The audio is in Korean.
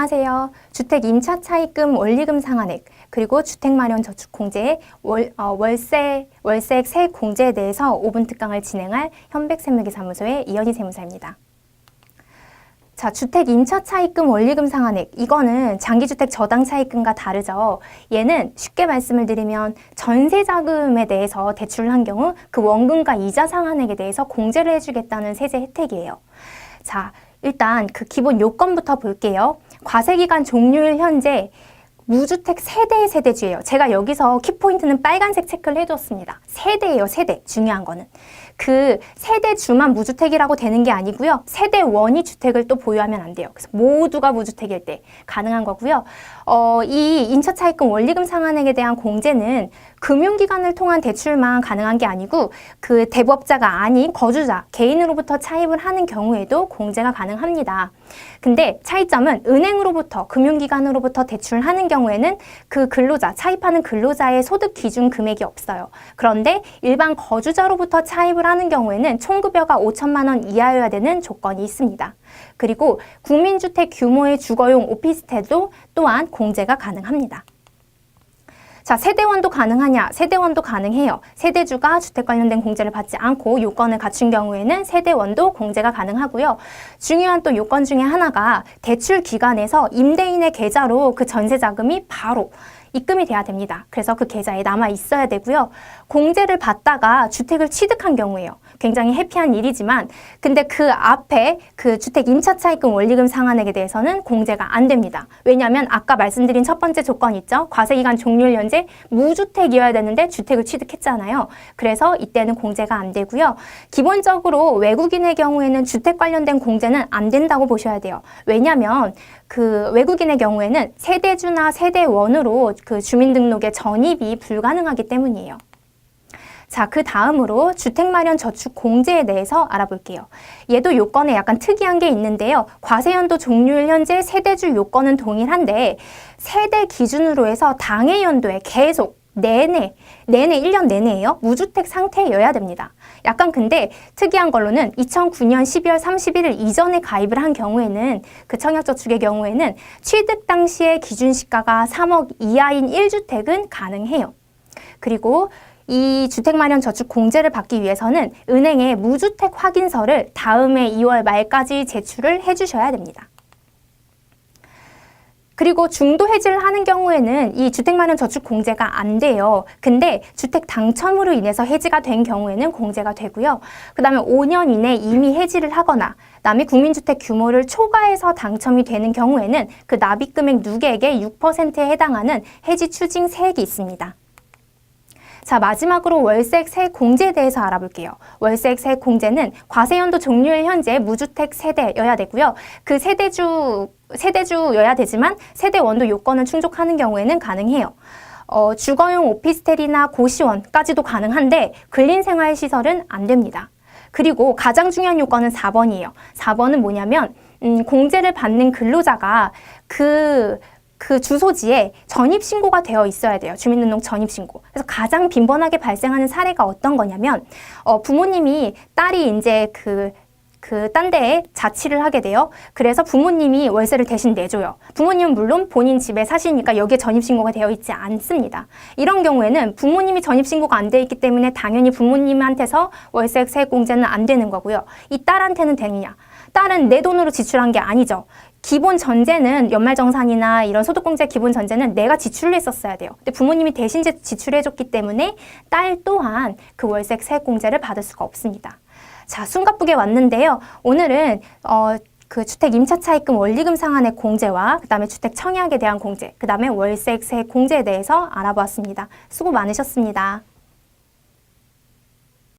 안녕하세요. 주택 임차 차입금 원리금 상환액 그리고 주택마련저축공제의 월세액 세액 공제에 대해서 5분 특강을 진행할 현백세무기사무소의 이현희 세무사입니다. 자, 주택 임차 차입금 원리금 상환액, 이거는 장기주택 저당 차입금과 다르죠. 얘는 쉽게 말씀을 드리면 전세자금에 대해서 대출을 한 경우 그 원금과 이자 상환액에 대해서 공제를 해주겠다는 세제 혜택이에요. 자, 일단 그 기본 요건부터 볼게요. 과세기간 종료일 현재 무주택 세대주예요. 제가 여기서 키포인트는 빨간색 체크를 해줬습니다. 세대예요, 세대. 중요한 거는. 그 세대주만 무주택이라고 되는 게 아니고요. 세대원이 주택을 또 보유하면 안 돼요. 그래서 모두가 무주택일 때 가능한 거고요. 이 임차 차입금 원리금 상환액에 대한 공제는 금융기관을 통한 대출만 가능한 게 아니고 그 대부업자가 아닌 거주자, 개인으로부터 차입을 하는 경우에도 공제가 가능합니다. 근데 차이점은 은행으로부터, 금융기관으로부터 대출을 하는 경우에는 그 근로자, 차입하는 근로자의 소득 기준 금액이 없어요. 그런데 일반 거주자로부터 차입을 하는 경우에는 총급여가 5천만 원 이하여야 되는 조건이 있습니다. 그리고 국민주택 규모의 주거용 오피스텔도 또한 공제가 가능합니다. 자, 세대원도 가능하냐? 세대원도 가능해요. 세대주가 주택 관련된 공제를 받지 않고 요건을 갖춘 경우에는 세대원도 공제가 가능하고요. 중요한 또 요건 중에 하나가 대출 기간에서 임대인의 계좌로 그 전세 자금이 바로 입금이 돼야 됩니다. 그래서 그 계좌에 남아 있어야 되고요. 공제를 받다가 주택을 취득한 경우에요. 굉장히 해피한 일이지만 근데 그 앞에 그 주택 임차 차입금 원리금 상환액에 대해서는 공제가 안 됩니다. 왜냐하면 아까 말씀드린 첫 번째 조건 있죠? 과세기간 종료일 현재 무주택이어야 되는데 주택을 취득했잖아요. 그래서 이때는 공제가 안 되고요. 기본적으로 외국인의 경우에는 주택 관련된 공제는 안 된다고 보셔야 돼요. 왜냐하면 그 외국인의 경우에는 세대주나 세대원으로 그 주민등록에 전입이 불가능하기 때문이에요. 자, 그 다음으로 주택마련저축공제에 대해서 알아볼게요. 얘도 요건에 약간 특이한 게 있는데요. 과세연도 종료일 현재 세대주 요건은 동일한데 세대 기준으로 해서 당해 연도에 계속 내내 1년 내내예요. 무주택 상태여야 됩니다. 약간 근데 특이한 걸로는 2009년 12월 31일 이전에 가입을 한 경우에는 그 청약저축의 경우에는 취득 당시의 기준시가가 3억 이하인 1주택은 가능해요. 그리고 이 주택마련저축 공제를 받기 위해서는 은행에 무주택 확인서를 다음해 2월 말까지 제출을 해주셔야 됩니다. 그리고 중도 해지를 하는 경우에는 이 주택마련저축 공제가 안 돼요. 근데 주택 당첨으로 인해서 해지가 된 경우에는 공제가 되고요. 그 다음에 5년 이내 이미 해지를 하거나 그다음에 국민주택 규모를 초과해서 당첨이 되는 경우에는 그 납입금액 누계액의 6%에 해당하는 해지 추징 세액이 있습니다. 자, 마지막으로 월세액 세액 공제에 대해서 알아볼게요. 월세액 세액 공제는 과세연도 종료일 현재 무주택 세대여야 되고요. 그 세대주여야 되지만 세대원도 요건을 충족하는 경우에는 가능해요. 주거용 오피스텔이나 고시원까지도 가능한데 근린생활시설은 안 됩니다. 그리고 가장 중요한 요건은 4번이에요. 4번은 뭐냐면 공제를 받는 근로자가 그 주소지에 전입신고가 되어 있어야 돼요. 주민등록 전입신고. 그래서 가장 빈번하게 발생하는 사례가 어떤 거냐면, 부모님이 딸이 이제 딴 데에 자취를 하게 돼요. 그래서 부모님이 월세를 대신 내줘요. 부모님은 물론 본인 집에 사시니까 여기에 전입신고가 되어 있지 않습니다. 이런 경우에는 부모님이 전입신고가 안 되어 있기 때문에 당연히 부모님한테서 월세액 세액 공제는 안 되는 거고요. 이 딸한테는 되느냐? 딸은 내 돈으로 지출한 게 아니죠. 기본 전제는 연말정산이나 이런 소득공제 기본 전제는 내가 지출을 했었어야 돼요. 근데 부모님이 대신 지출해줬기 때문에 딸 또한 그 월세액 세액 공제를 받을 수가 없습니다. 자, 숨가쁘게 왔는데요. 오늘은 그 주택 임차 차입금 원리금 상환액 공제와 그 다음에 주택 청약에 대한 공제, 그 다음에 월세액 세액 공제에 대해서 알아보았습니다. 수고 많으셨습니다.